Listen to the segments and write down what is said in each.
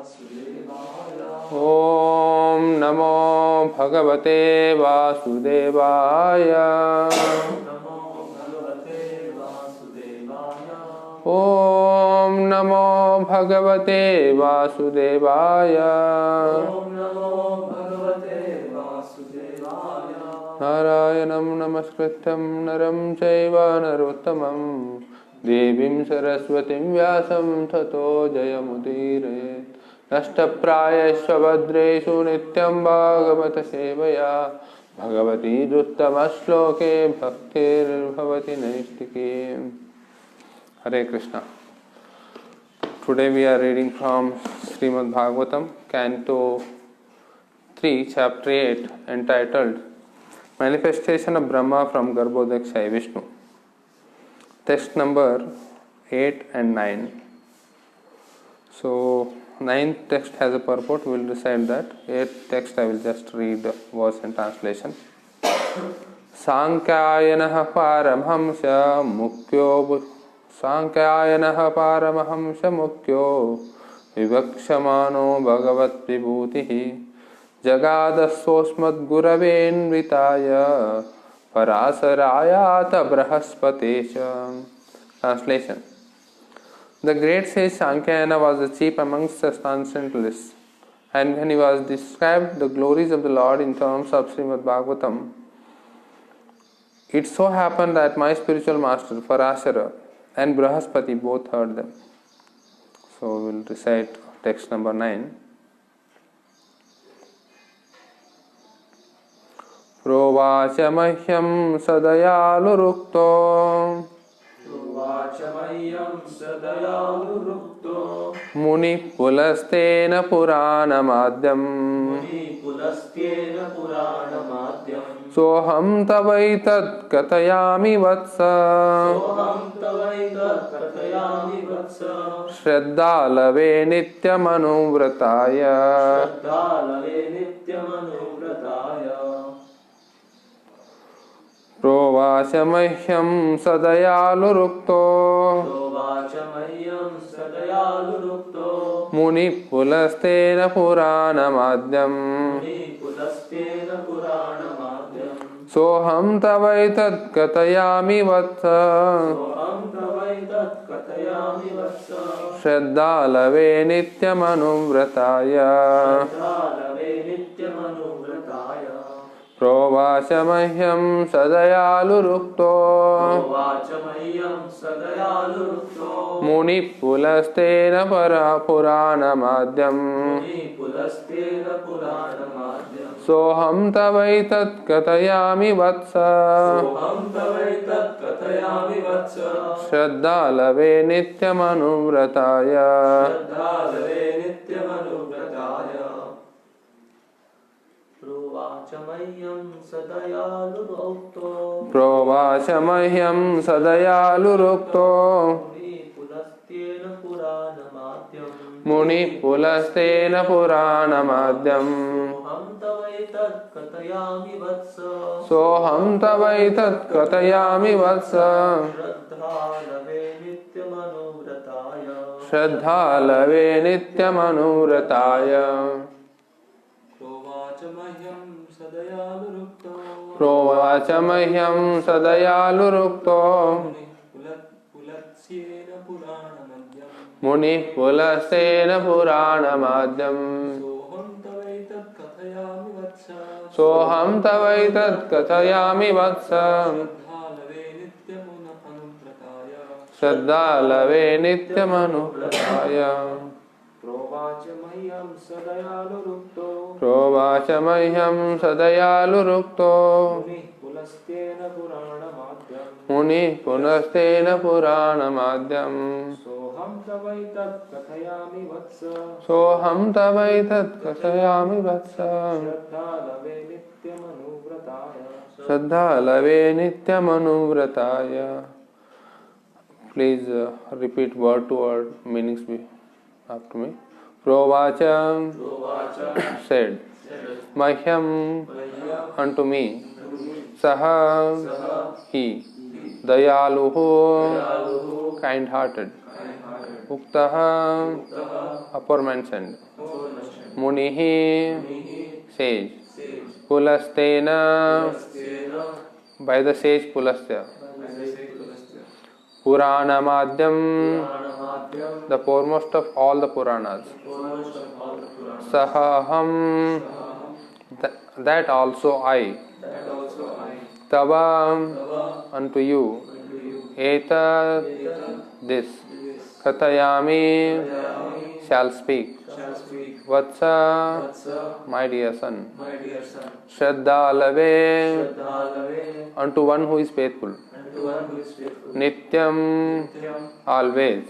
ॐ नमो भगवते वासुदेवाय। ॐ नमो भगवते वासुदेवाय। नारायणं नमस्कृत्यं नरं चैव नरोत्तमं देवीं सरस्वतीं व्यासं ततो जयमुदीरयेत्। नष्टप्रायेषु भद्रेषु नित्यं भागवत सेवया भगवतीदुत्तमश्लोके भक्तिर्भवति नैष्टिकी। Hare Krishna. Today we are reading from Srimad Bhagavatam, Canto 3, Chapter 8, entitled Manifestation of Brahma from Garbhodaksha Vishnu. Text number 8 and 9. So, 9th text has a purport, we will recite that. 8th text I will just read the verse and translation. Sankyayanah paramhamsa mukhyo Sankyayanah paramhamsa mukhyo vivakshmano bhagavat vibhutihi jagadasosmad guravenvitaya parasarayata brahaspatesha. Translation. The great sage Sankyayana was the chief amongst the transcendentalists, and when he was described the glories of the Lord in terms of Srimad Bhagavatam, it so happened that my spiritual master Parashara and Brahaspati both heard them. So we will recite text number 9. Provacha mahyam sadayalurukto Muni pulastena puranamadhyam Soham tavaitat katayami vatsa Shraddhalave nityamanuvrataya Provacha mahyam sadayalurukto Muni pulastena puranamadhyam Soham tavaitat katayami vatsa Shraddhalave nityamanuvrataya Provacha mahyam sadayalurukto Muni pulastena puranamadhyam Soham tavaitat katayami vatsa Shraddhalave nityamanuvrataya Provacha mahyam sadayalurukto Muni pulastena puranamadhyam Soham tavaitat katayami vatsa Shraddhalave nityamanuvrataya Provacha mahyam sadayalurukto Muni pulastena puranamadhyam Soham tavaitat kathayami vatsa Shraddhalave nityamanuvrataya Provacha mahyam sadayalurukto Muni pulastena puranamadhyam Soham tavaitat kathayami vatsa Shraddhalave nityamanuvrataya. Please repeat word to word meanings after me. Provacha said, Mahyam unto me, Saha he, Dayaluhu kind-hearted, Uktah, aforementioned. Munihi, sage. Pulastena, by the sage Pulastya. Purana Madhyam, the foremost of all the Puranas. Sahaham, that also I. Tava, unto you. Eta, this. Kathayami, shall speak. Vatsa, my dear son. Shraddha lave, unto one who is faithful. Nityam, always.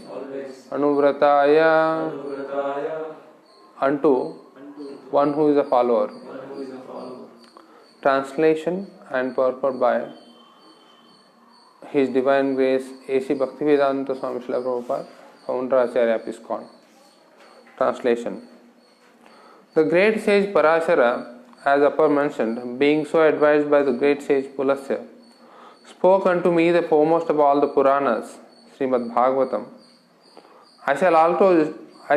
Anuvrataya, unto one who is a follower. Translation and purport by His Divine Grace A.C. Bhaktivedanta Swami Srila Prabhupada, founder Acharya ISKCON. Translation. The great sage Parashara, as above mentioned, being so advised by the great sage Pulasya, spoke unto me the foremost of all the Puranas, Srimad Bhagavatam. I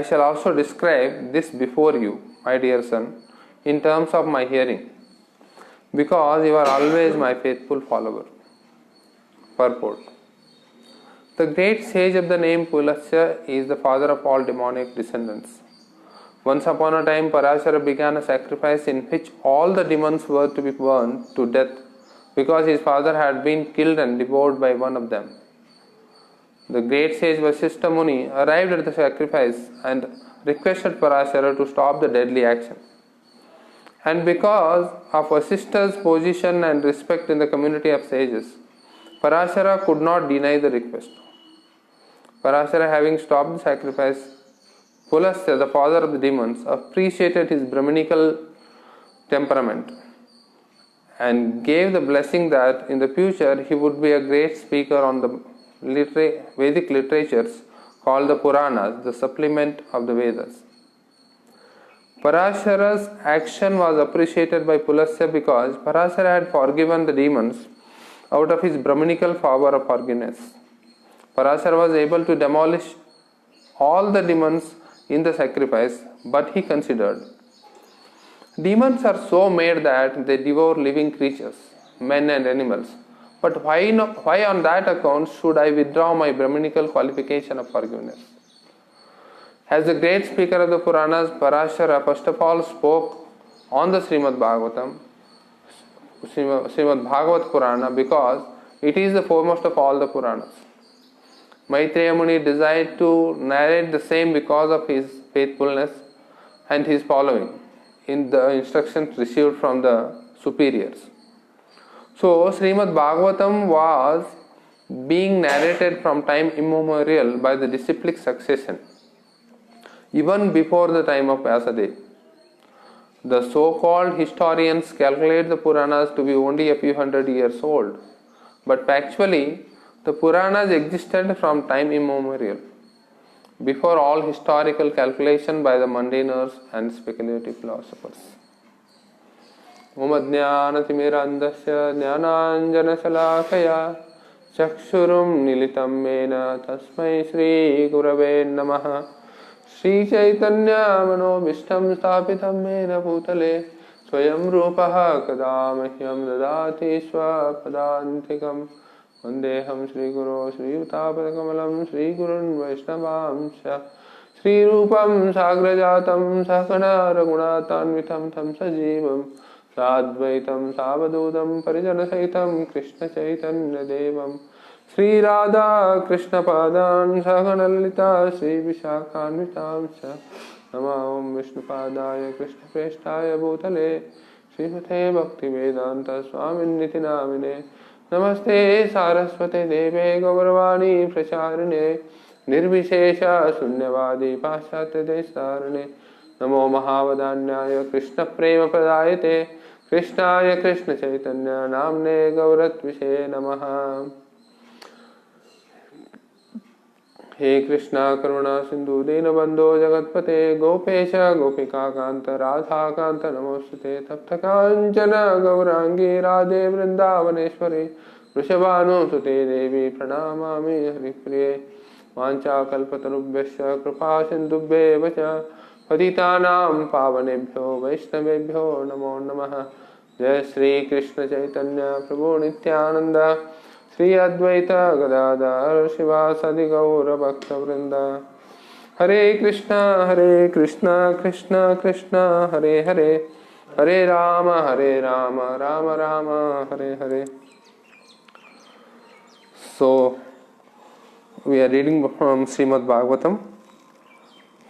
shall also describe this before you, my dear son, in terms of my hearing, because you are always my faithful follower. Purport. The great sage of the name Pulasya is the father of all demonic descendants. Once upon a time, Parashara began a sacrifice in which all the demons were to be burned to death because his father had been killed and devoured by one of them. The great sage Vasishtha Muni arrived at the sacrifice and requested Parashara to stop the deadly action. And because of Vasishtha's position and respect in the community of sages, Parashara could not deny the request. Parashara, having stopped the sacrifice, Pulasya, the father of the demons, appreciated his Brahminical temperament and gave the blessing that in the future he would be a great speaker on the Vedic literatures called the Puranas, the supplement of the Vedas. Parashara's action was appreciated by Pulasya because Parashara had forgiven the demons out of his Brahminical power of forgiveness. Parashara was able to demolish all the demons in the sacrifice, but he considered, demons are so made that they devour living creatures, men and animals. But why on that account should I withdraw my Brahminical qualification of forgiveness? As the great speaker of the Puranas, Parashara first of all spoke on the Srimad Bhagavat Purana because it is the foremost of all the Puranas. Maitreya Muni desired to narrate the same because of his faithfulness and his following in the instructions received from the superiors. So, Srimad Bhagavatam was being narrated from time immemorial by the disciplic succession, even before the time of Vyasadeva. The so-called historians calculate the Puranas to be only a few hundred years old, but factually, the Puranas existed from time immemorial, before all historical calculation by the mundaners and speculative philosophers. Om Ajnanatimirandasya Jnananjanashalakaya Chakshurum Nilitam Mena Tasmai Shri Gurave Namaha Shri Chaitanya Manobishtam Sthapitam Mena Bhutale Swayam Rupaha Kadamahyam Dadati Swapadantikam Vandeham Shri Guru Shri Utapadakamalam Shri Gurun Vaishnavamsha Shri Rupam Sagrajatam Sakana Ragunatanvitam Tam Sajivam Sadvaitam Savadudam Parijana Saitam Krishna Chaitanya Devam Shri Radha Krishna Padan Saganalita Shri Vishakhanvitamsha Namaham Vishnu Padaya Krishna Preshtaya Bhutale Srimate Bhakti Vedanta Swamin Niti Namine Namaste Saraswate Deve Gauravani Pracharane Nirvishesha Sunyavadi Paschatya Desarane Namo Mahavadanyaya Krishna Prema Pradayate Krishnaya Krishna Chaitanya Namne Gauratvishe Namaha He Krishna Karuna Sindhu Dinabandho Jagatpate Gopesha Gopika Kanta Radha Kanta Namostate Tapta Kanchana Gaurangi Radhe Vrindavaneshwari Vrishabhanu Sute Devi Pranamami Haripriye वाञ्छाकल्पतरुभ्यश्च कृपा सिन्धुभ्येव च पतितानां पावनेभ्यो वैष्णवेभ्यो नमो नमः। जय श्री कृष्ण चैतन्य प्रभु नित्यानंद, श्री अद्वैत गदाधर शिवासादि गौर भक्तवृंद। हरे कृष्णा कृष्णा कृष्णा हरे हरे, हरे Ram Ram Ram Hare Hare. So we are reading from Srimad Bhagavatam,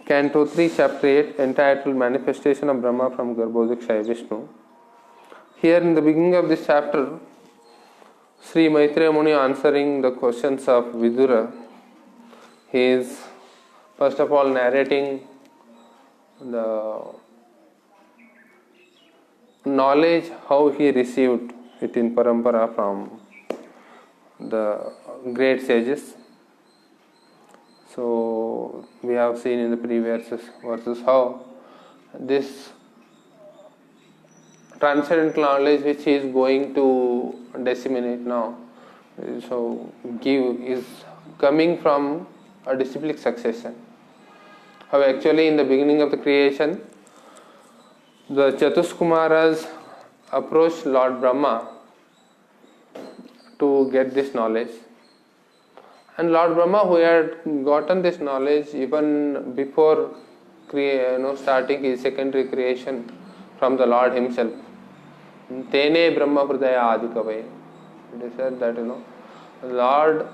Canto 3, Chapter 8, entitled Manifestation of Brahma from Garbhodakshaya Vishnu. Here in the beginning of this chapter, Sri Maitreya Muni answering the questions of Vidura. He is first of all narrating the knowledge, how he received it in parampara from the great sages. So we have seen in the previous verses how this transcendental knowledge which he is going to disseminate now, so give, is coming from a disciplic succession. How actually in the beginning of the creation, the Chatuskumaras approached Lord Brahma to get this knowledge, and Lord Brahma, who had gotten this knowledge even before starting his secondary creation from the Lord himself. Tene Brahma Hridaya Adikavaya. It is said that Lord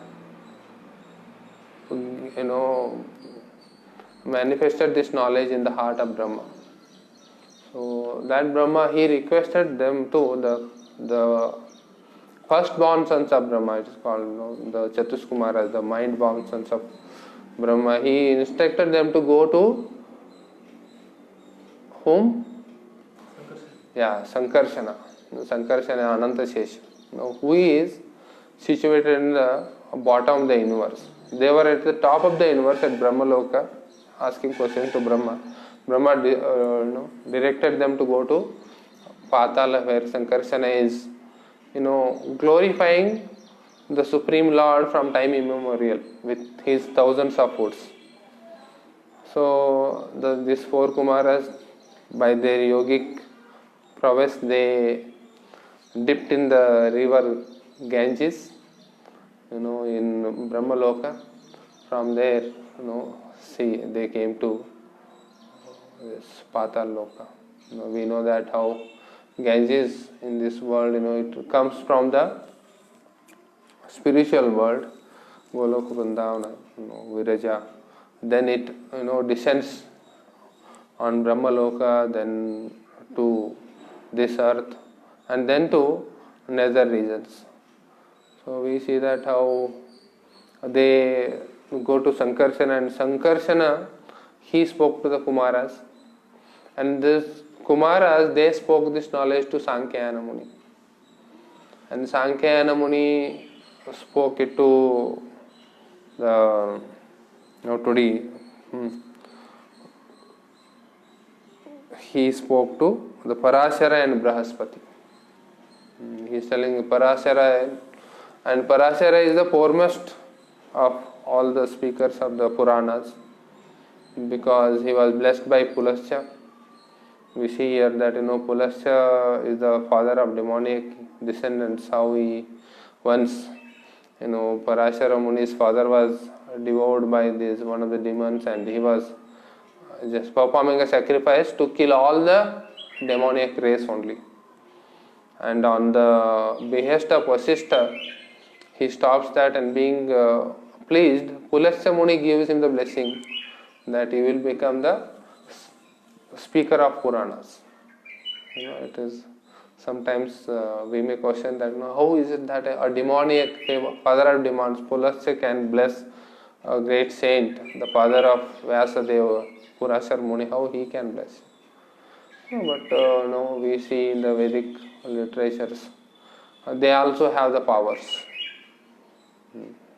manifested this knowledge in the heart of Brahma. So that Brahma, he requested them to the firstborn sons of Brahma, it is called the Chatuskumaras, the mind-born sons of Brahma. He instructed them to go to whom? Yeah, Sankarshana. Sankarshana Anantashesha, who is situated in the bottom of the universe. They were at the top of the universe at Brahmaloka, asking questions to Brahma. Brahma directed them to go to Patala, where Sankarshana is glorifying the Supreme Lord from time immemorial with his thousands of foots. So these four Kumaras, by their yogic prowess, they dipped in the river Ganges, in Brahmaloka. From there, they came to this Patal Loka. We know that how Ganges in this world, it comes from the spiritual world, Golok Vrindavana, Viraja. Then it, descends on Brahmaloka, then to this earth, and then to nether regions. So we see that how they go to Sankarshana, and Sankarshana, he spoke to the Kumaras, and this Kumaras, they spoke this knowledge to Sankhayana Muni, and Sankhayana Muni spoke it to the today he spoke to the Parashara and Brahaspati. He is telling Parashara, and Parashara is the foremost of all the speakers of the Puranas, because he was blessed by Pulasya. We see here that Pulasya is the father of demoniac descendants. How he once, Parashara Muni's father was devoured by one of the demons, and he was just performing a sacrifice to kill all the demoniac race only. And on the behest of Vasishtha, he stops that, and being pleased, Pulasya Muni gives him the blessing that he will become the speaker of Puranas. It is sometimes we may question that how is it that a demoniac father of demons, Pulasya, can bless a great saint, the father of Vyasadeva, Purashar Muni, how he can bless? But we see in the Vedic literatures, they also have the powers.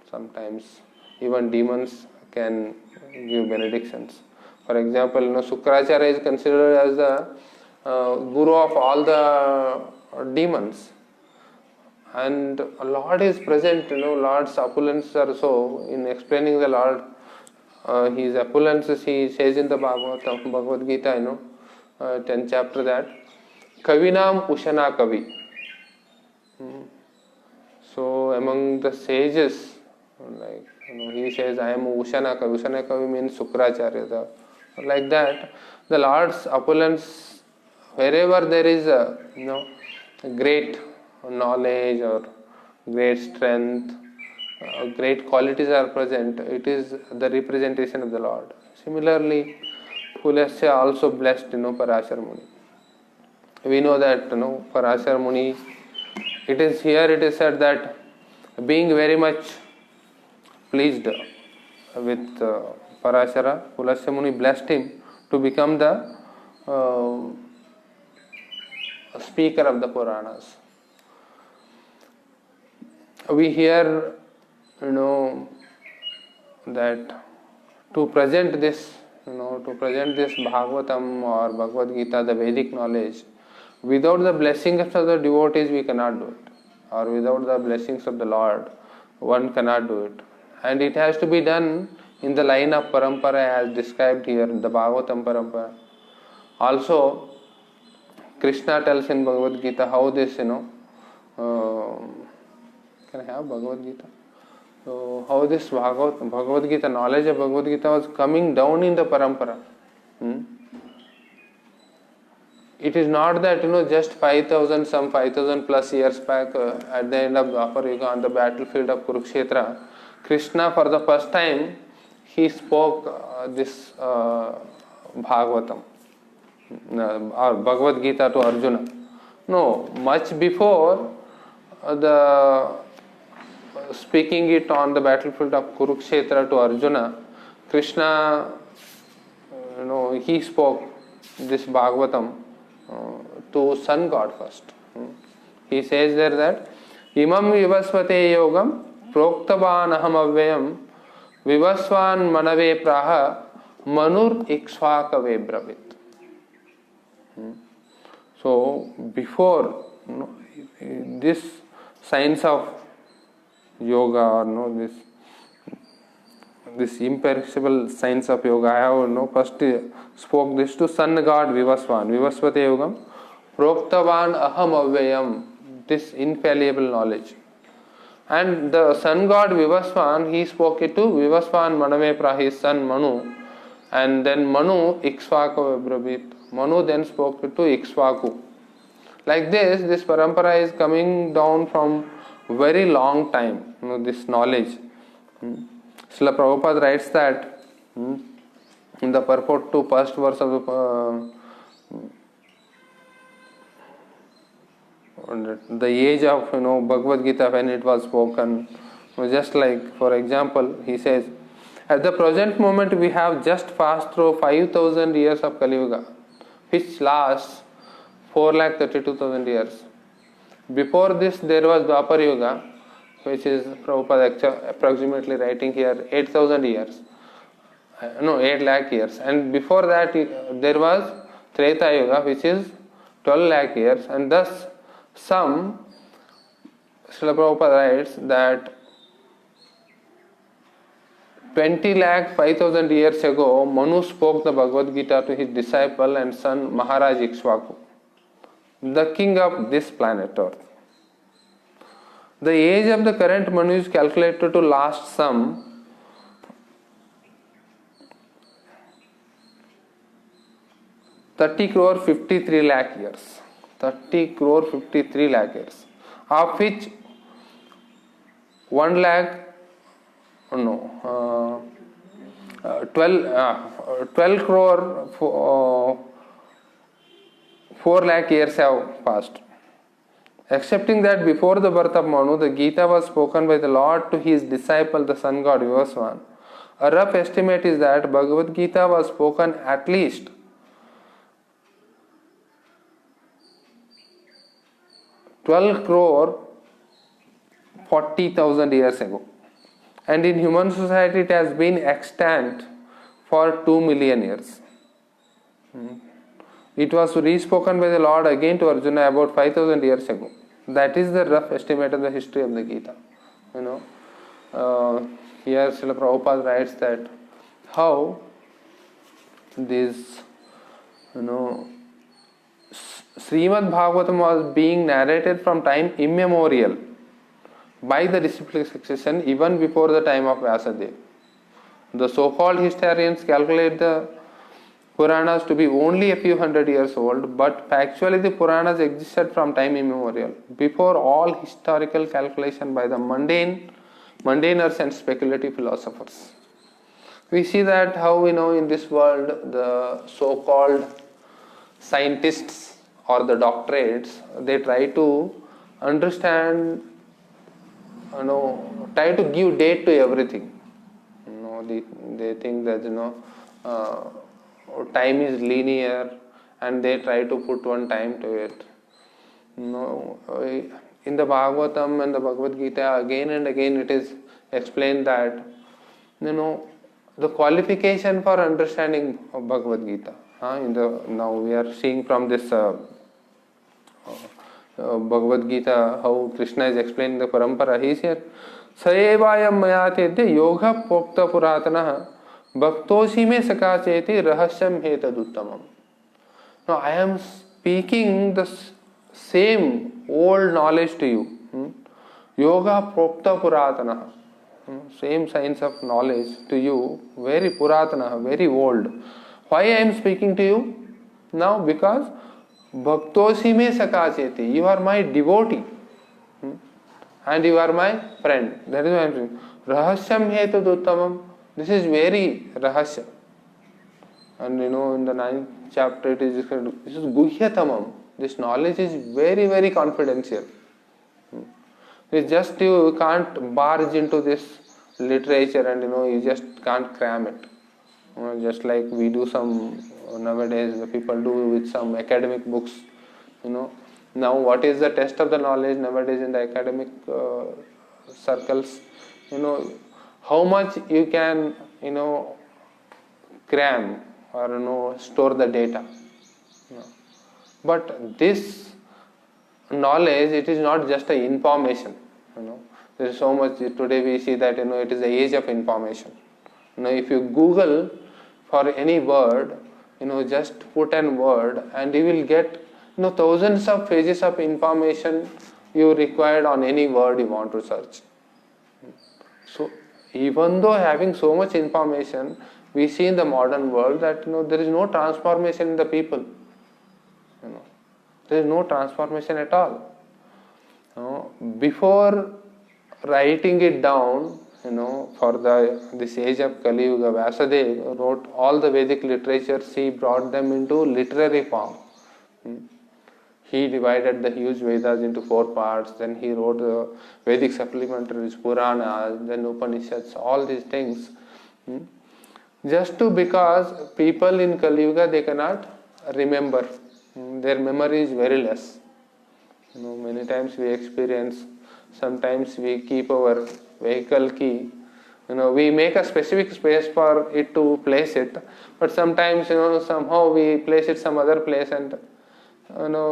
Sometimes even demons can give benedictions. For example, Sukracharya is considered as the guru of all the demons, and Lord is present. Lord's opulence are so. In explaining the Lord, his opulences, he says in the Bhagavad Gita, 10th chapter, that Kavinam Ushana Kavi. So among the sages, like he says, I am Ushana Kavi. Ushana Kavi means Sukracharya. Like that, the Lord's opulence, wherever there is a great knowledge or great strength, great qualities are present, it is the representation of the Lord. Similarly, Pulasya also blessed Parashar Muni. We know that Parashar Muni, it is said that being very much pleased with Parashara, Pulasya Muni blessed him to become the speaker of the Puranas. We hear, that to present this Bhagavatam or Bhagavad Gita, the Vedic knowledge, without the blessings of the devotees, we cannot do it. Or without the blessings of the Lord, one cannot do it. And it has to be done in the line of parampara as described here, the Bhagavatam parampara. Also, Krishna tells in Bhagavad Gita how this, can I have Bhagavad Gita? So, how this Bhagavad Gita, knowledge of Bhagavad Gita was coming down in the parampara. It is not that, just 5,000 plus years back at the end of Dwapar Yuga on the battlefield of Kurukshetra, Krishna for the first time, he spoke this Bhagavatam or Bhagavad Gita to Arjuna. No, much before the speaking it on the battlefield of Kurukshetra to Arjuna, Krishna, he spoke this Bhagavatam to sun god first. He says there that Imam vivasvate yogam proktavan aham avyayam vivasvan manave praha manur ikshvakave bravit. So before this science of yoga or this imperishable science of yoga, I have first spoke this to sun god Vivasvan. Vivasvate yogam proktavan aham avyayam, this infallible knowledge. And the sun god Vivasvan, he spoke it to Vivasvan Manave Pra, his son Manu. And then Manu Ikshvaka Brabit. Manu then spoke it to Ikshvaku. Like this parampara is coming down from very long time, this knowledge. Srila Prabhupada writes that in the purport to first verse of the age of Bhagavad Gita when it was spoken. Just like, for example, he says, at the present moment we have just passed through 5,000 years of Kali Yuga, which lasts 4,32,000 years. Before this there was Dwapar Yuga, which is Prabhupada approximately writing here 8,000 years. 8 lakh years. And before that there was Treta Yuga, which is 12 lakh years. And thus Srila Prabhupada writes that 20 lakh 5,000 years ago, Manu spoke the Bhagavad Gita to his disciple and son Maharaj Ikshvaku, the king of this planet Earth. The age of the current Manu is calculated to last some 30 crore 53 lakh years. 30 crore 53 lakh years. Of which 1 lakh, 12 crore 4 lakh years have passed. Accepting that before the birth of Manu, the Gita was spoken by the Lord to his disciple, the sun god Vivasvan. A rough estimate is that Bhagavad Gita was spoken at least 12 crore 40,000 years ago. And in human society it has been extant for 2 million years. It was re-spoken by the Lord again to Arjuna about 5,000 years ago. That is the rough estimate of the history of the Gita. Here Srila Prabhupada writes that how this, Srimad Bhagavatam was being narrated from time immemorial by the disciplic succession even before the time of Vyasadeva. The so-called historians calculate the Puranas to be only a few hundred years old, but factually the Puranas existed from time immemorial, before all historical calculation by the mundaners and speculative philosophers. We see that how in this world the so-called scientists or the doctorates, they try to understand, try to give date to everything. They think that time is linear and they try to put one time to it. In the Bhagavatam and the Bhagavad Gita, again and again it is explained that the qualification for understanding of Bhagavad Gita. Now we are seeing from this Bhagavad Gita how Krishna is explaining the parampara. He is here. Saevayam mayatedya yoga pokta puratana bhaktosi me sakacheti rahasyam hetaduttamam. Now I am speaking the same old knowledge to you. Yoga pokta puratana. Same science of knowledge to you, very puratana, very old. Why I am speaking to you now? Because bhaktosi me sakacheti. You are my devotee. And you are my friend. That is why I am saying. Rahasyam hetaduttamam. This is very rahasya. And in the 9th chapter it is described. This is guhyatamam. This knowledge is very, very confidential. It's just you can't barge into this literature and you just can't cram it. Just like we do some nowadays, the people do with some academic books. Now what is the test of the knowledge nowadays in the academic circles? How much you can cram or store the data. But this knowledge, it is not just a information. There is so much. Today we see that it is the age of information. If you Google for any word, just put an word and you will get thousands of pages of information you required on any word you want to search. So even though having so much information, we see in the modern world that there is no transformation in the people. There is no transformation at all. Before writing it down, for this age of Kali Yuga, Vyasadeva wrote all the Vedic literatures. He brought them into literary form. He divided the huge Vedas into 4 parts. Then he wrote the Vedic supplementaries, Puranas, then Upanishads, all these things. Just because people in Kali Yuga, they cannot remember. Their memory is very less. Many times we experience, sometimes we keep our vehicle key, we make a specific space for it to place it, but sometimes somehow we place it some other place and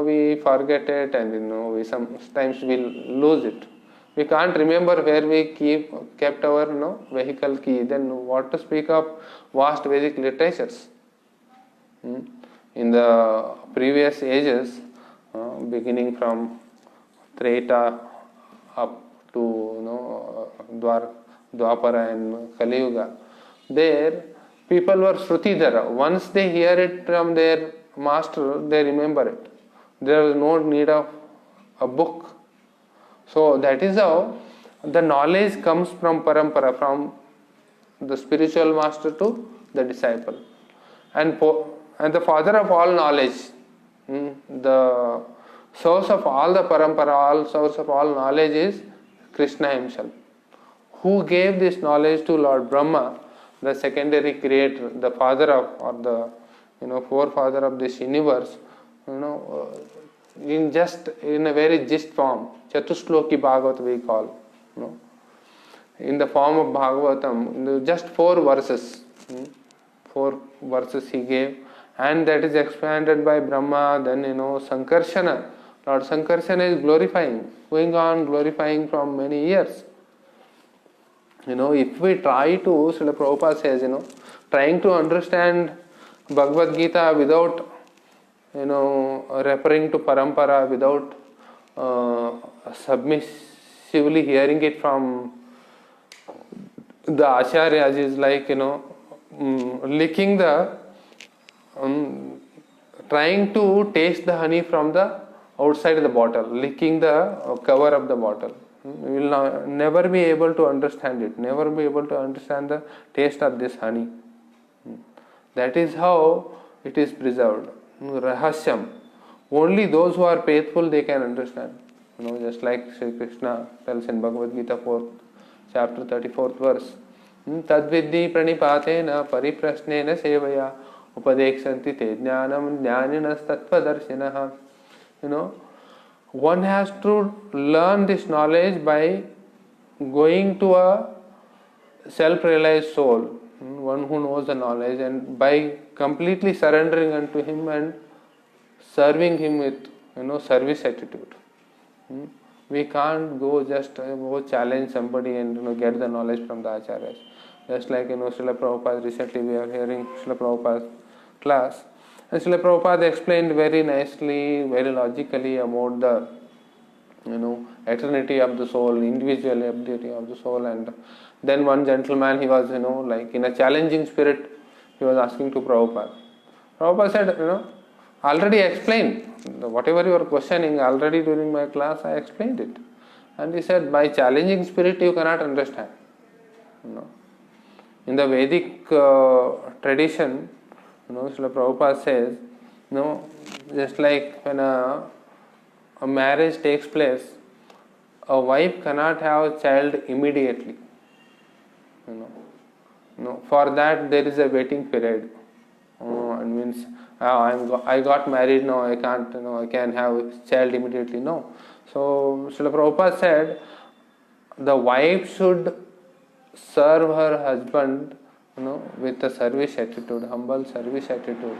we forget it, and we sometimes we lose it. We can't remember where we kept our vehicle key. Then what to speak of vast Vedic literatures? In the previous ages, beginning from Treta up to Dwapara and Kali Yuga, there people were Shrutidhara. Once they hear it from their master, they remember it. There was no need of a book. So that is how the knowledge comes from parampara, from the spiritual master to the disciple. And the father of all knowledge, the source of all the parampara, source of all knowledge is Krishna himself, who gave this knowledge to Lord Brahma, the secondary creator, the father of, or the forefather of this universe, in a very gist form. Chatushloki Bhagavat we call, in the form of Bhagavatam, just 4 verses. 4 verses he gave, and that is expanded by Brahma. Then Sankarshana, Lord Sankarsana is glorifying, going on glorifying from many years. If we try to, Srila Prabhupada says, trying to understand Bhagavad Gita without, referring to Parampara, without submissively hearing it from the Acharyas is like, licking the, trying to taste the honey from the outside of the bottle, licking the cover of the bottle. We will never be able to understand it, never be able to understand the taste of this honey. That is how it is preserved. Rahasyam. Only those who are faithful, they can understand. Just like Sri Krishna tells in Bhagavad Gita 4th chapter 34th verse. Tadvidhi pranipatena pariprasnena sevaya upadekshanti te jnanam jnaninas tattvadarshinaha. One has to learn this knowledge by going to a self-realized soul, one who knows the knowledge, and by completely surrendering unto him and serving him with service attitude. We can't go just go challenge somebody and get the knowledge from the acharyas. Just like Srila Prabhupada, recently we are hearing Srila Prabhupada's class, and Srila Prabhupada explained very nicely, very logically about the eternity of the soul, individuality of the soul. And then one gentleman, he was like in a challenging spirit, he was asking to Prabhupada. Prabhupada said, already explained whatever you are questioning, already during my class I explained it. And he said, by challenging spirit you cannot understand. In the Vedic tradition, Srila Prabhupada says, just like when a marriage takes place, a wife cannot have a child immediately. For that there is a waiting period. It means I got married now, I can't, I can have a child immediately. No. So Srila Prabhupada said, the wife should serve her husband, with a service attitude, humble service attitude.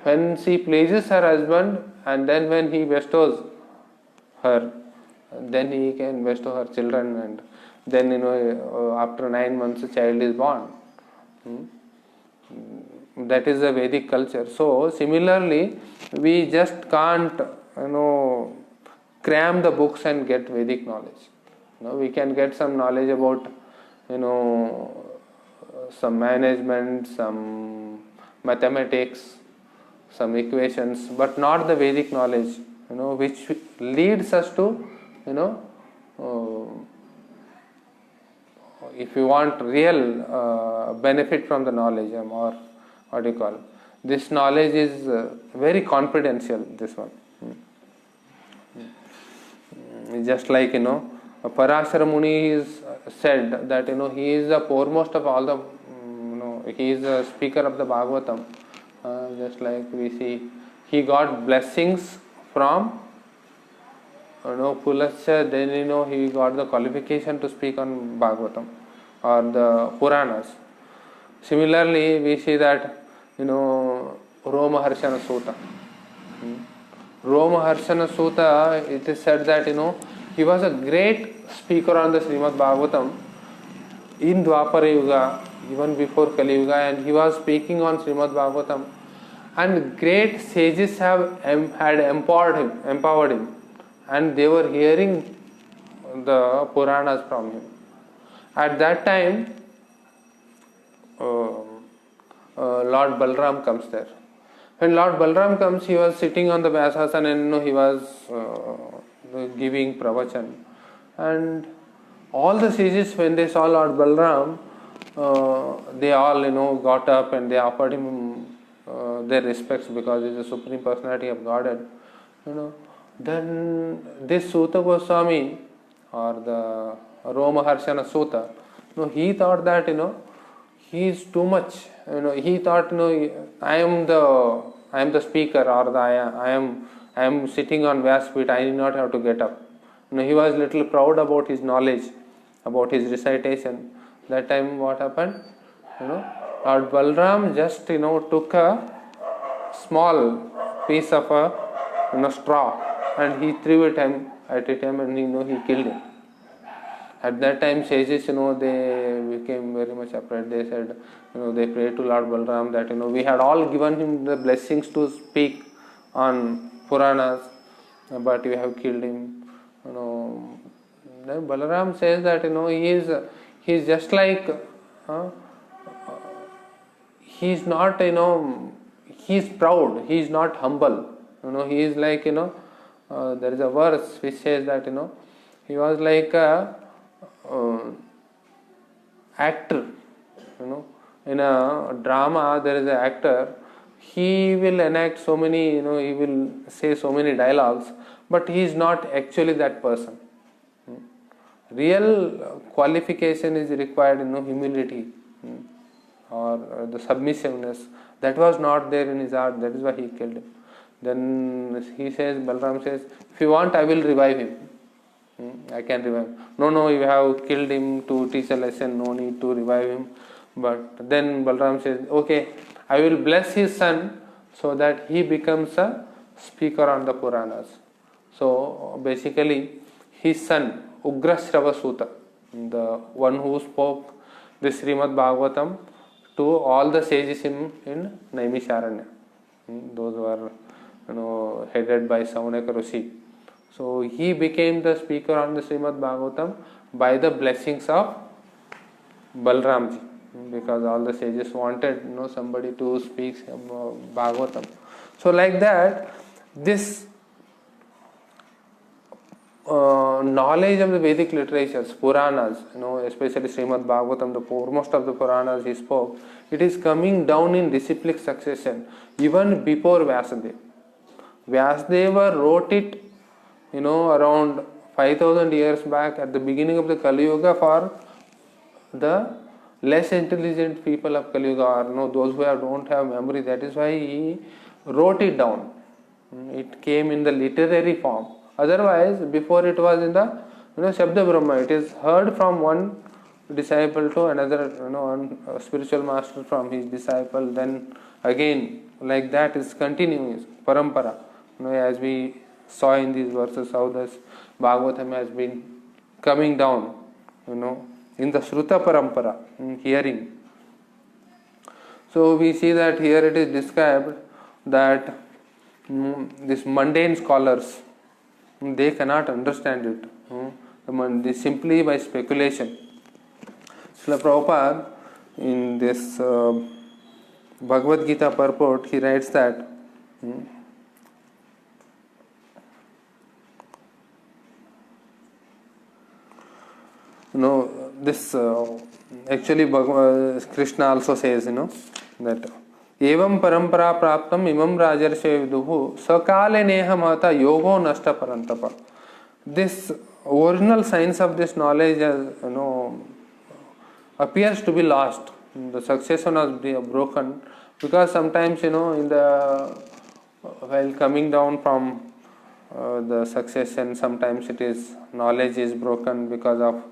When she pleases her husband, and then when he bestows her, then he can bestow her children, and then after 9 months a child is born. That is the Vedic culture. So similarly, we just can't cram the books and get Vedic knowledge. We can get some knowledge about some management, some mathematics, some equations, but not the Vedic knowledge, which leads us to if you want real benefit from the knowledge, or what do you call it? This knowledge is very confidential, this one. Just like Parashara Muni is said that he is the foremost of all the he is the speaker of the Bhagavatam. Just like we see, he got blessings from Pulasya, then he got the qualification to speak on Bhagavatam or the Puranas. Similarly, we see that Romaharshana Sutta. Romaharshana Sutta, it is said that he was a great speaker on the Srimad Bhagavatam in Dwapara Yuga, even before Kali Yuga, and he was speaking on Srimad Bhagavatam, and great sages had empowered him, and they were hearing the Puranas from him. At that time, Lord Balram comes there. When Lord Balram comes, he was sitting on the Vyasasana and he was giving pravachan. And all the sages, when they saw Lord Balram, they all got up and they offered him their respects because he is the Supreme Personality of Godhead. Then this Suta Goswami, or the Romaharshana Sutta, he thought that he is too much. He thought I am the speaker, or I am sitting on Vyasapita, I need not have to get up. He was little proud about his knowledge, about his recitation. That time what happened? Lord Balram just took a small piece of a straw and he threw at him and he killed him. At that time, sages, they became very much afraid. They said, they prayed to Lord Balram that, we had all given him the blessings to speak on Puranas, but we have killed him. Then Balaram says that, he is just like, he is not, he is proud, he is not humble. He is like, there is a verse which says that, he was like a actor. In a drama there is an actor. He will enact so many, he will say so many dialogues, but he is not actually that person. Real qualification is required, humility or the submissiveness. That was not there in his heart. That is why he killed him. Then he says, Balram says, if you want, I will revive him. I can revive him. No, you have killed him to teach a lesson. No need to revive him. But then Balram says, okay, I will bless his son so that he becomes a speaker on the Puranas. So basically, his son, Ugrashrava Suta, the one who spoke the Srimad Bhagavatam to all the sages in Naimisharanya. Those were headed by Saunaka Rishi. So he became the speaker on the Srimad Bhagavatam by the blessings of Balramji, because all the sages wanted somebody to speak Bhagavatam. So like that, this knowledge of the Vedic literatures, Puranas, especially Srimad Bhagavatam, the foremost of the Puranas he spoke, it is coming down in disciplic succession even before Vyasadeva. Vyasadeva wrote it around 5000 years back at the beginning of the Kali Yuga for the less intelligent people of Kali Yuga, or those who don't have memory. That is why he wrote it down. It came in the literary form. Otherwise, before it was in the Shabda Brahma. It is heard from one disciple to another, one spiritual master from his disciple. Then again, like that is continuous parampara. As we saw in these verses, how this Bhagavatam has been coming down, in the Shruta parampara, in hearing. So we see that here it is described that these mundane scholars, they cannot understand it. Simply by speculation. Srila Prabhupada, in this Bhagavad Gita purport, he writes that this actually Krishna also says, that evam parampara praptam imam rajarshe viduhu sakale neha mata yogo nashta parantapa. This original science of this knowledge appears to be lost. The succession was broken because sometimes while coming down from the succession, sometimes it is knowledge is broken because of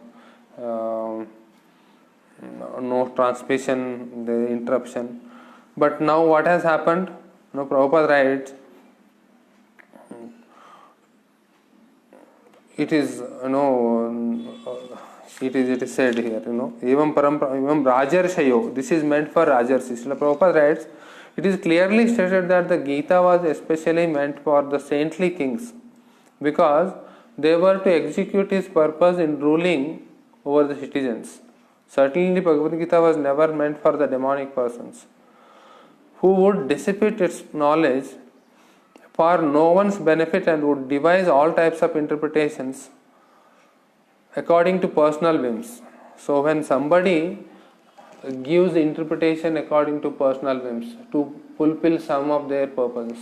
no transmission, the interruption. But now what has happened? Prabhupada writes, it is said here, evam parampara, evam rajarshayo. This is meant for rajarsi. Srila Prabhupada writes, it is clearly stated that the Gita was especially meant for the saintly kings because they were to execute his purpose in ruling over the citizens. Certainly, Bhagavad Gita was never meant for the demonic persons who would dissipate its knowledge for no one's benefit and would devise all types of interpretations according to personal whims. So when somebody gives interpretation according to personal whims to fulfill some of their purposes,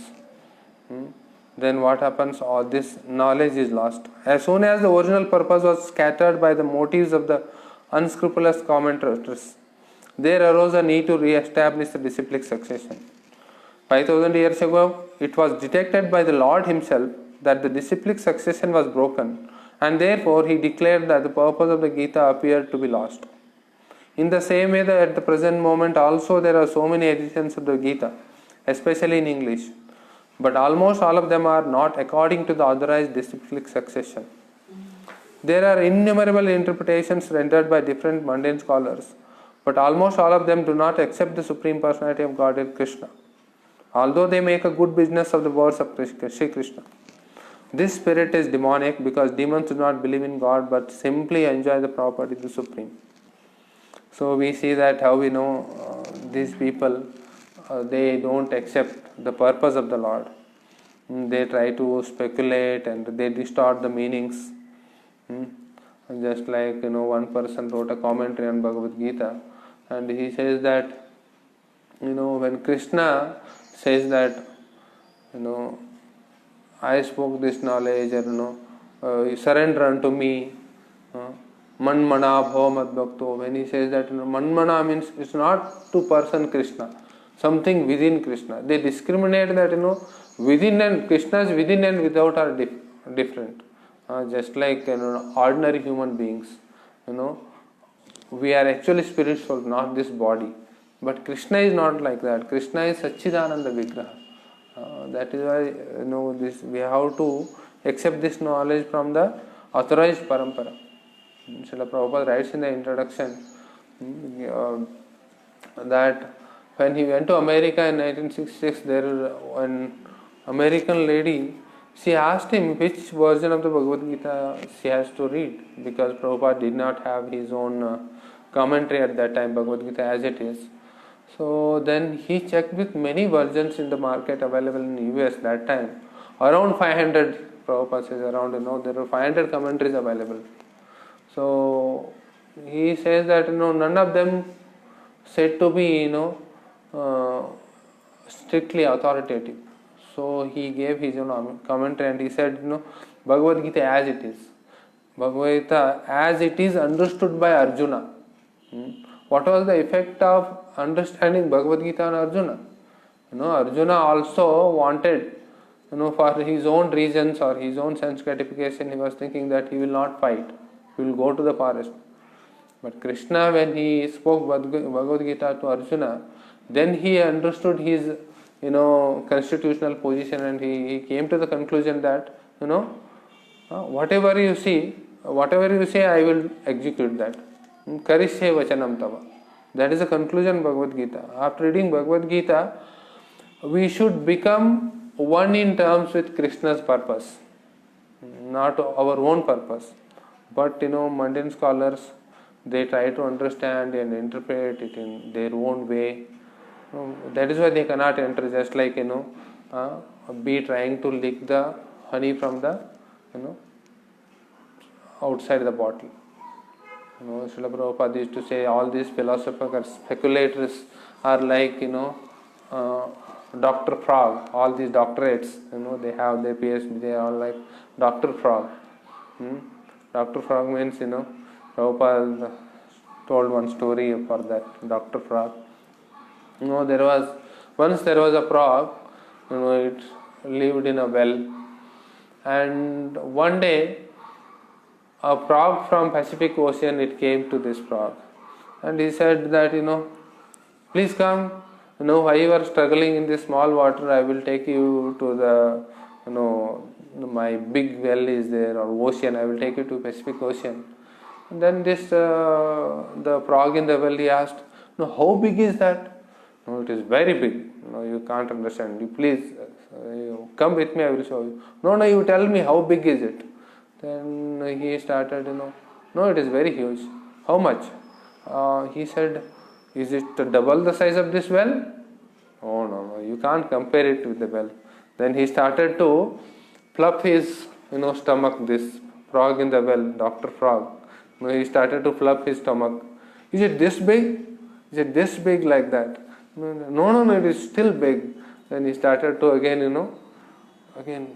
then what happens? All this knowledge is lost. As soon as the original purpose was scattered by the motives of the unscrupulous commentators, there arose a need to re-establish the disciplic succession. 5000 years ago, it was detected by the Lord himself that the disciplic succession was broken, and therefore he declared that the purpose of the Gita appeared to be lost. In the same way that at the present moment also there are so many editions of the Gita, especially in English. but almost all of them are not according to the authorized disciplic succession. There are innumerable interpretations rendered by different mundane scholars, but almost all of them do not accept the Supreme Personality of Godhead Krishna, although they make a good business of the words of Sri Krishna. This spirit is demonic because demons do not believe in God but simply enjoy the property of the Supreme. So we see that how we know these people, they don't accept the purpose of the Lord. They try to speculate and they distort the meanings. Just like one person wrote a commentary on Bhagavad Gita, and he says that when Krishna says that I spoke this knowledge, or you surrender unto me, manmana bhava mad bhakto. When he says that manmana means it's not to person Krishna, something within Krishna. They discriminate that within, and Krishna's within and without are different. Just like ordinary human beings, we are actually spiritual, not this body. But Krishna is not like that. Krishna is Satchidananda Vigraha. That is why this we have to accept this knowledge from the authorized parampara. Srila Prabhupada writes in the introduction that when he went to America in 1966, there was an American lady. She asked him which version of the Bhagavad Gita she has to read, because Prabhupada did not have his own commentary at that time, Bhagavad Gita as it is. So then he checked with many versions in the market available in US that time. Around 500, Prabhupada says around, there were 500 commentaries available. So he says that none of them said to be strictly authoritative. So he gave his own commentary and he said, Bhagavad Gita as it is. Bhagavad Gita as it is understood by Arjuna. What was the effect of understanding Bhagavad Gita on Arjuna? Arjuna also wanted, for his own reasons or his own sense gratification, he was thinking that he will not fight. He will go to the forest. But Krishna, when he spoke Bhagavad Gita to Arjuna, then he understood his constitutional position, and he came to the conclusion that whatever you say, I will execute that. Karishye vachanam tava. That is the conclusion of Bhagavad Gita. After reading Bhagavad Gita, we should become one in terms with Krishna's purpose, not our own purpose. But mundane scholars, they try to understand and interpret it in their own way. That is why they cannot enter, just like a bee trying to lick the honey from the outside the bottle. Srila Prabhupada used to say all these philosophers, speculators are like Dr. Frog. All these doctorates, they have their PhD, they are all like Dr. Frog. Dr. Frog means Prabhupada told one story for that Dr. Frog. There was a frog, it lived in a well, and one day a frog from Pacific Ocean, it came to this frog, and he said that please come, why you are struggling in this small water, I will take you to the my big well is there, or ocean, I will take you to Pacific Ocean. And then this the frog in the well, he asked, how big is that? No, it is very big. You can't understand. You please come with me, I will show you. No, you tell me how big is it. Then he started, no, it is very huge. How much? He said, is it double the size of this well? Oh no, you can't compare it with the well. Then he started to fluff his stomach, this frog in the well, Dr. Frog. He started to fluff his stomach. Is it this big? Is it this big like that? No, it is still big. Then he started to again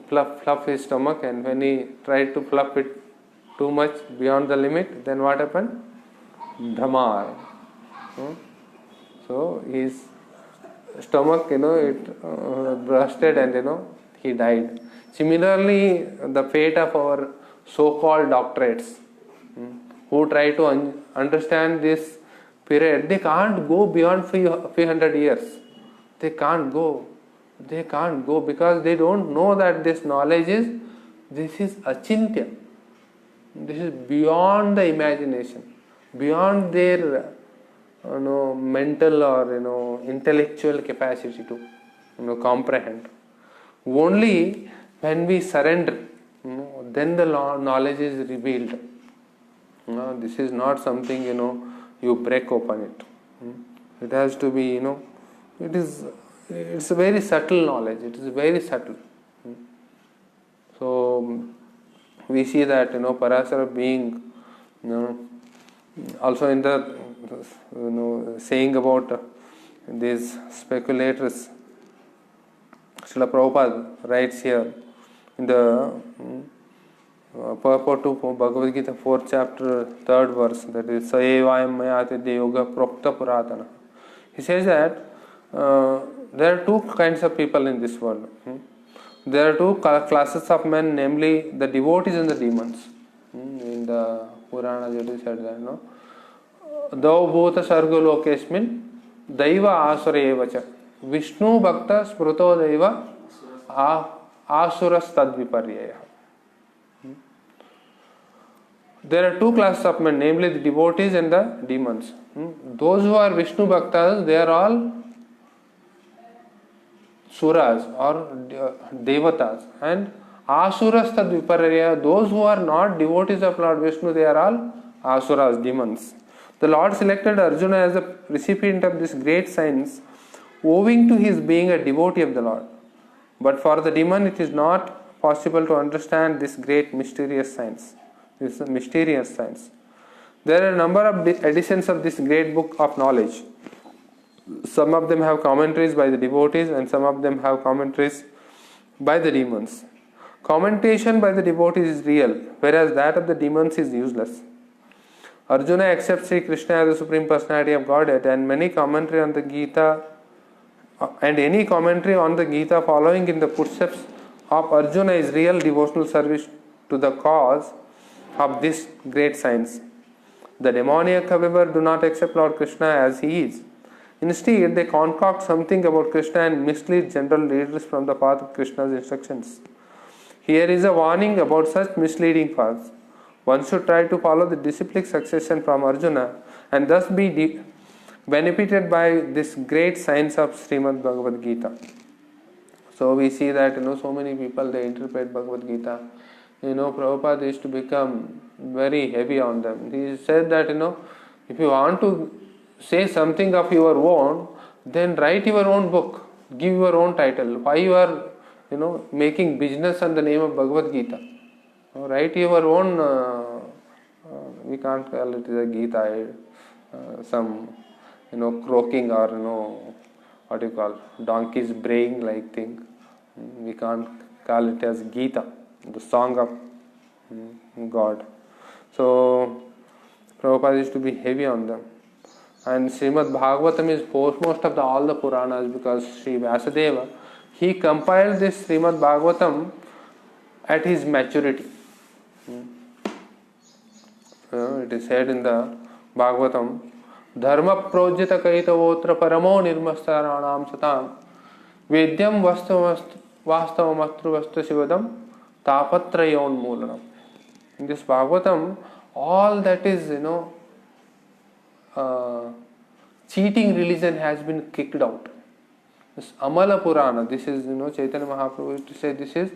fluff his stomach, and when he tried to fluff it too much beyond the limit, then what happened? Dhamar. So his stomach, it bursted, and he died. Similarly, the fate of our so-called doctorates who try to understand this period, they can't go beyond few hundred years. They can't go. they can't go because they don't know that this is achintya. This is beyond the imagination, beyond their mental or intellectual capacity to comprehend. Only when we surrender, then the knowledge is revealed. This is not something you break open it. It has to be it's a very subtle knowledge. It is very subtle. So we see that Parasara being also in the saying about these speculators. Srila Prabhupada writes here in the purport to Bhagavad Gita 4th chapter 3rd verse, that is Saevayam Mayatidya Yoga Prokta Puratana. He says that there are two kinds of people in this world. There are two classes of men, namely the devotees and the demons. In the Purana it said that Dau Bhuta Sarga Lokesmin Daiva Asura Evacha Vishnu Bhakta Spruto Daiva Asuras Tadviparyaya. There are two classes of men, namely the devotees and the demons. Those who are Vishnu Bhaktas, they are all Suras or Devatas, and Asuras Tadviparya, those who are not devotees of Lord Vishnu, they are all Asuras, demons. The Lord selected Arjuna as the recipient of this great science owing to his being a devotee of the Lord. But for the demon it is not possible to understand this great mysterious science. This is a mysterious science. There are a number of editions of this great book of knowledge. Some of them have commentaries by the devotees and some of them have commentaries by the demons. Commentation by the devotees is real, whereas that of the demons is useless. Arjuna accepts Sri Krishna as the Supreme Personality of Godhead, and any commentary on the Gita following in the footsteps of Arjuna is real devotional service to the cause of this great science. The demoniac, however, do not accept Lord Krishna as he is. Instead, they concoct something about Krishna and mislead general readers from the path of Krishna's instructions. Here is a warning about such misleading paths. One should try to follow the disciplic succession from Arjuna and thus be benefited by this great science of Srimad Bhagavad Gita. So we see that so many people, they interpret Bhagavad Gita. Prabhupada used to become very heavy on them. He said that if you want to say something of your own, then write your own book, give your own title. Why you are making business on the name of Bhagavad Gita? Write your own, we can't call it a Gita, some croaking or what you call donkey's braying like thing. We can't call it as Gita, the song of God. So Prabhupada used to be heavy on them. And Srimad Bhagavatam is foremost of all the Puranas, because Sri Vyasadeva, he compiled this Srimad Bhagavatam at his maturity. It is said in the Bhagavatam, Dharma projita kaitavotra paramo nirmastaranam satam vedyam vastavam vastu shivadam tapatrayon moolanam. In this Bhagavatam, all that is cheating religion has been kicked out. This Amala Purana, this is Chaitanya Mahaprabhu used to say, this is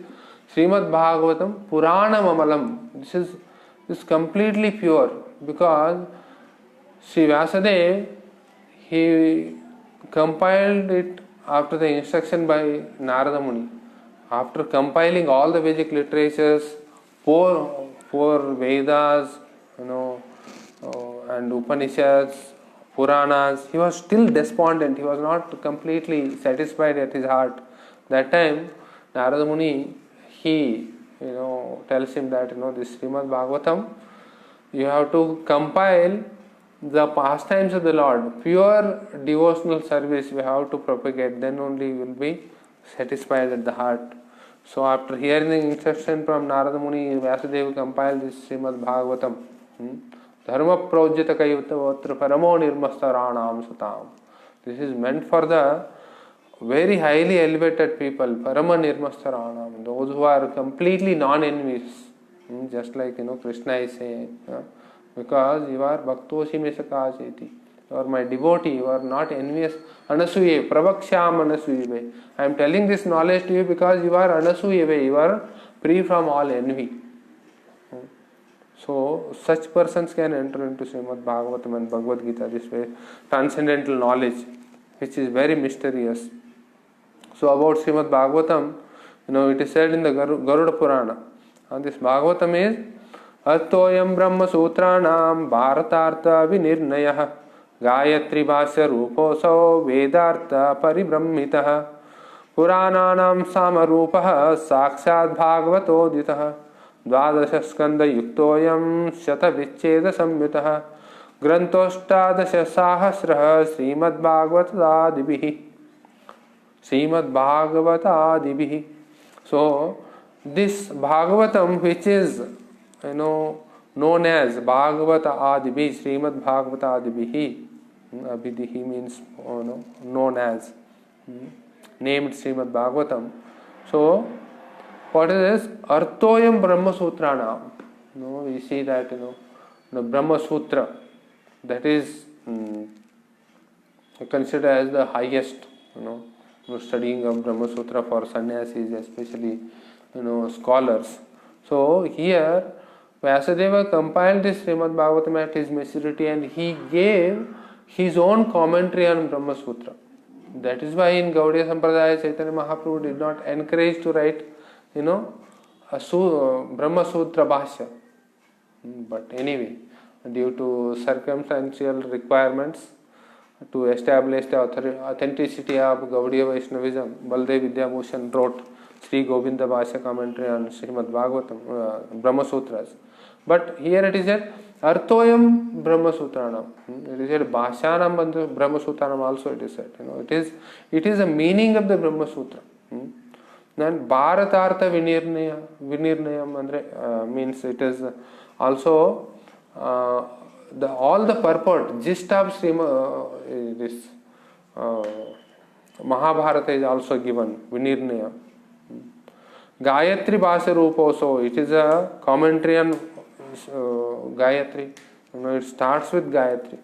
Srimad Bhagavatam Puranam Amalam. This is completely pure, because Sri Vyasadeva, he compiled it after the instruction by Narada Muni. After compiling all the Vedic literatures, four Vedas, and Upanishads, Puranas, he was still despondent. He was not completely satisfied at his heart. That time, Narada Muni, he tells him that this Srimad Bhagavatam, you have to compile the pastimes of the Lord, pure devotional service you have to propagate, then only you will be satisfied at the heart. So after hearing the instruction from Narada Muni, Vyasadeva compiled this Srimad Bhagavatam. Dharma projita kayutavotra paramo nirmastaranam satam. This is meant for the very highly elevated people, Parama Nirmastaranam, those who are completely non-envious, just like Krishna is saying, because you are Bhaktosi Mesakajeti, you are my devotee, you are not envious. Anasuye, Pravaksham Anasuye. I am telling this knowledge to you because you are Anasuye, you are free from all envy. So, such persons can enter into Srimad Bhagavatam and Bhagavad Gita, this way, transcendental knowledge, which is very mysterious. So, about Srimad Bhagavatam, it is said in the Garuda Purana, and this Bhagavatam is Attoyam Brahma Sutranam Bharatartha Vinirnayah Gayatri Bhasya Ruposau Vedartha Paribrahmitah Purananam Samarupaha Sakshat Bhagavatoditah द्वादश स्कंद युक्तोयम शतविच्छेद संयुतः ग्रंथोष्टादश साहस्रः श्रीमद्भागवतादिभिः. So this Bhagavatam, which is known as Bhagavata Adibi, Srimad Bhagavata Adibihi, Abhidihi means known as, named Srimad Bhagavatam. So what is this? Artoyam Brahma Sutrana. We see that the Brahma Sutra, that is considered as the highest. Studying of Brahma Sutra for sannyasis, especially scholars. So here Vyasadeva compiled this Srimad Bhagavatam at his maturity, and he gave his own commentary on Brahma Sutra. That is why in Gaudiya Sampradaya Chaitanya Mahaprabhu did not encourage to write Brahma Sutra Bhashya. But anyway, due to circumstantial requirements to establish the authenticity of Gaudiya Vaishnavism, Baldev Vidyabhushan wrote Sri Govinda Bhashya commentary on Srimad Bhagavatam, Brahma Sutras. But here it is said Artoyam Brahma Sutranam. It is said Bhashanam Brahma Sutranam also it is said. It is a meaning of the Brahma Sutra. Then Bharatartha Vinirnayam andre means it is also all the purport, gist of this Mahabharata is also given, Vinirnaya. Gayatri Bhasya Ruposo, it is a commentary on Gayatri. It starts with Gayatri,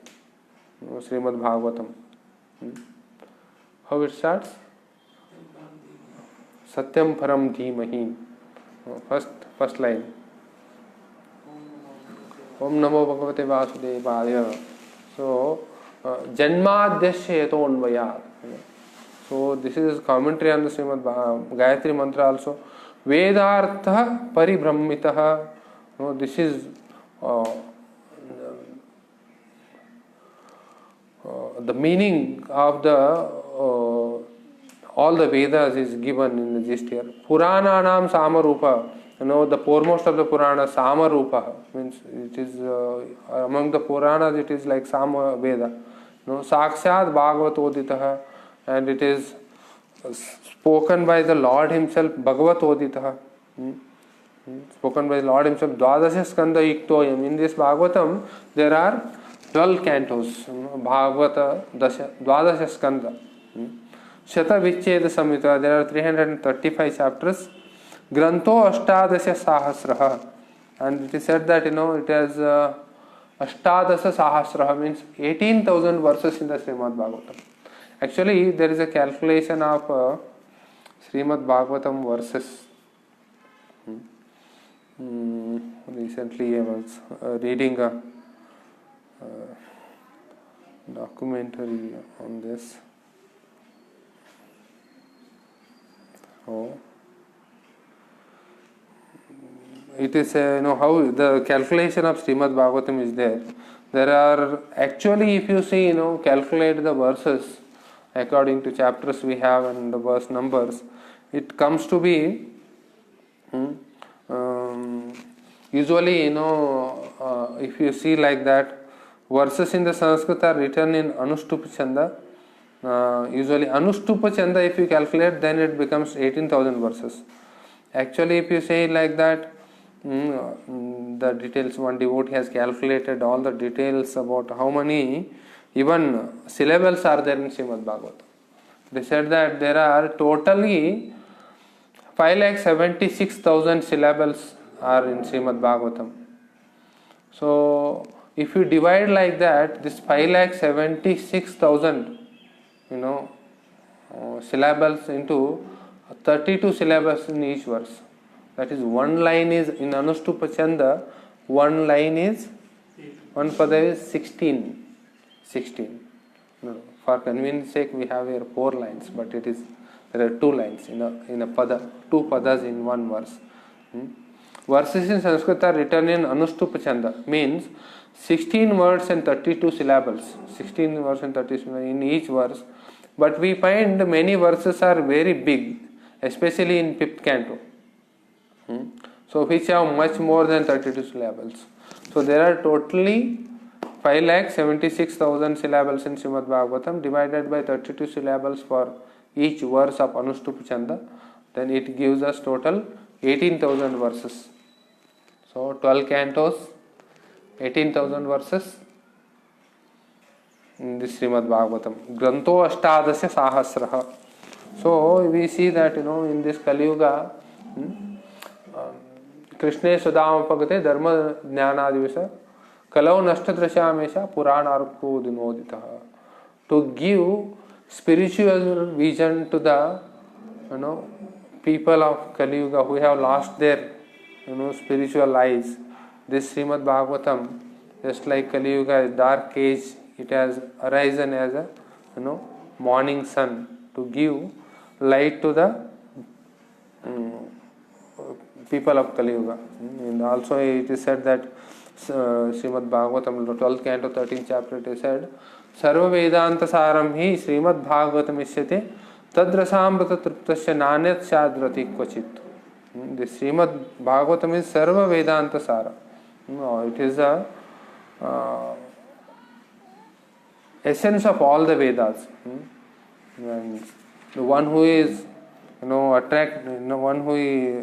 Srimad Bhagavatam. How it starts? Satyam Param Dhimahi. First line. Om Namo Bhagavate Vasudevaya. So, Janmadhyasya Yetonvayat. So, this is commentary on the Srimad Gayatri Mantra also. Vedartha Paribrahmitah. This is the meaning of the all the Vedas is given in the gist here. Purananam Samarupa. The foremost of the Purana, Samarupa, means it is among the Puranas it is like Sama Veda. Sakshat Bhagavatoditah, and it is spoken by the Lord himself, Bhagavatoditah. Spoken by the Lord himself, Dvadasha Skanda Yuktoyam. In this Bhagavatam, there are 12 cantos, Bhagavata Dvadasha Skanda. Shata Vichcheda Samhita, there are 335 chapters. Grantho Ashtadasya Sahasraha, and it is said that it has Ashtadasya Sahasraha means 18,000 verses in the Srimad Bhagavatam. Actually, there is a calculation of Srimad Bhagavatam verses. Recently, I was reading a documentary on this. It is how the calculation of Srimad Bhagavatam is there. There are actually, if you see, calculate the verses according to chapters we have and the verse numbers, it comes to be usually, if you see like that, verses in the Sanskrit are written in Anushtupa Chanda. Usually Anushtupa Chanda, if you calculate, then it becomes 18,000 verses. Actually, if you say like that, the details, one devotee has calculated all the details about how many even syllables are there in Srimad Bhagavatam. They said that there are totally 5,76,000 syllables are in Srimad Bhagavatam. So if you divide like that, this 5,76,000, syllables into 32 syllables in each verse. That is, one line is in Anushtupa Chanda, one pada is 16. For convenience sake, we have here 4 lines, but there are 2 lines in a pada, 2 padas in one verse. Verses in Sanskrit are written in Anushtupa Chanda, means 16 words and 32 syllables. 16 words and 32 syllables in each verse. But we find many verses are very big, especially in 5th canto. So which have much more than 32 syllables. So there are totally 5,76,000 syllables in Srimad Bhagavatam, divided by 32 syllables for each verse of Anushtupa Chanda. Then it gives us total 18,000 verses. So 12 cantos, 18,000 verses in this Srimad Bhagavatam. Granto Ashtadasya Sahasraha. So we see that in this Kali Yuga, Krishne Sudamapagate Dharma Jnanadivisa Kalau Nashtadrashamesha Puranarko Dinoditaha. To give spiritual vision to the people of Kali Yuga who have lost their spiritual eyes. This Srimad Bhagavatam, just like Kali Yuga, dark age, it has arisen as a morning sun to give light to the people of Kali Yuga. And also it is said that Srimad Bhagavatam 12th canto 13th chapter, it is said Sarva Vedanta Saram hi Srimad Bhagavatam isyate Tadrasamrata Triptasya Nanyat Shadrati Kvachit. The Srimad Bhagavatam is Sarva Vedanta Sara. It is the essence of all the Vedas. And the one who is one who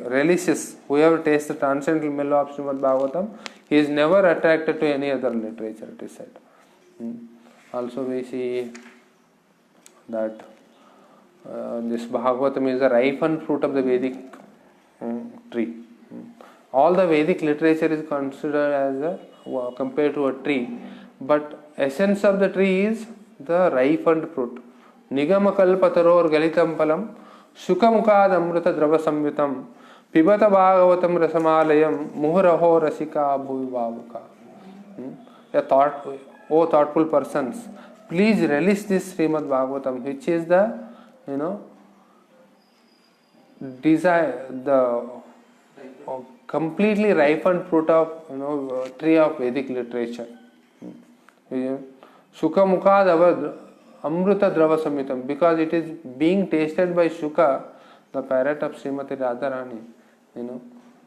relishes, whoever tastes the transcendental mellow of Srimad Bhagavatam, he is never attracted to any other literature, it is said. Also we see that this Bhagavatam is the ripened fruit of the Vedic tree. All the Vedic literature is considered as compared to a tree, but essence of the tree is the ripened fruit. Nigama kalpataror galitam palam Shukamukad amrita drava samyutam Pibata bhagavatam rasamalayam Muhuraho rasika bhuvivavaka. O thoughtful persons, please relish this Srimad Bhagavatam, which is the desire, the completely ripened fruit of tree of Vedic literature. Shukamukad Amrita Drava Samhitam, because it is being tasted by Shuka, the parrot of Srimati Radharani,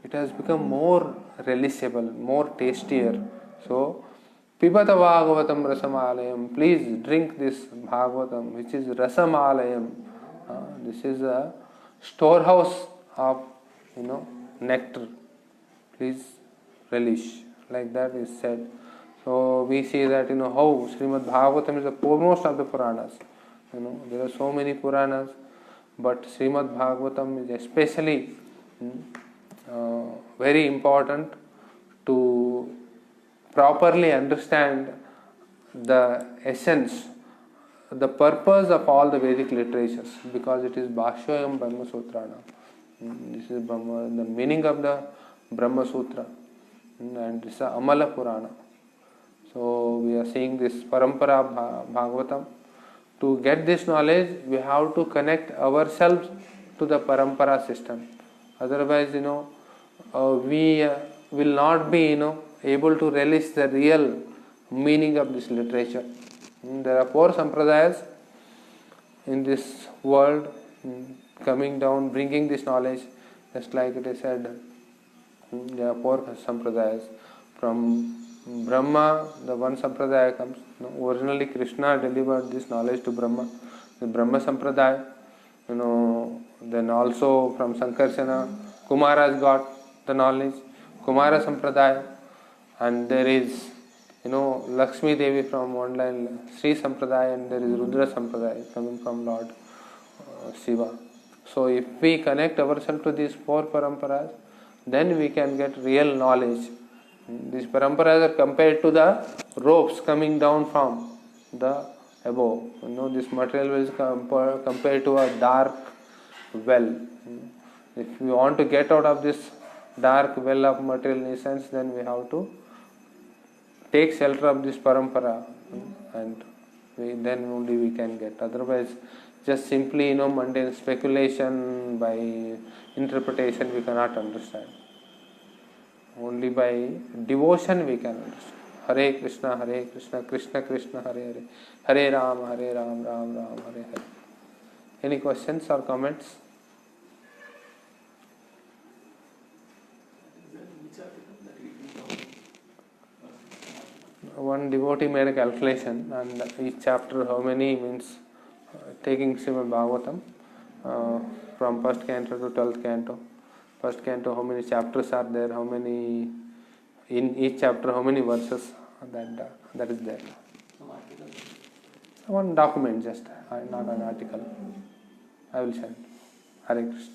it has become more relishable, more tastier. So, Pibata Bhagavatam Rasamalayam, please drink this Bhagavatam, which is Rasamalayam. This is a storehouse of nectar. Please relish. Like that is said. So we see that how Srimad Bhagavatam is the foremost of the Puranas. There are so many Puranas, but Srimad Bhagavatam is especially very important to properly understand the essence, the purpose of all the Vedic literatures, because it is Bhashyam Brahma Sutrana. This is Brahma, the meaning of the Brahma Sutra, and this is Amala Purana. So we are seeing this Parampara Bhagavatam. To get this knowledge, we have to connect ourselves to the Parampara system. Otherwise, we will not be, able to relish the real meaning of this literature. There are 4 sampradayas in this world coming down, bringing this knowledge, just like it is said. There are 4 sampradayas. From Brahma, the one sampradaya comes. Originally, Krishna delivered this knowledge to Brahma, the Brahma sampradaya. Then also from Sankarsana, Kumaras got the knowledge, Kumara sampradaya, and there is Lakshmi Devi from one line, Sri sampradaya, and there is Rudra sampradaya coming from Lord Shiva. So if we connect ourselves to these four paramparas, then we can get real knowledge. These paramparas are compared to the ropes coming down from the above. This material is compared to a dark well. If we want to get out of this dark well of material essence, then we have to take shelter of this parampara, and then only we can get. Otherwise, just simply mundane speculation by interpretation we cannot understand. Only by devotion we can understand. Hare Krishna, Krishna Krishna, Hare Hare, Hare Ram, Ram Ram, Hare Hare. Any questions or comments? One devotee made a calculation, and each chapter how many means taking Srimad Bhagavatam from first canto to 12th canto. First canto, how many chapters are there, how many in each chapter, how many verses, that is there. One document, just not an article. I will send. Hare Krishna.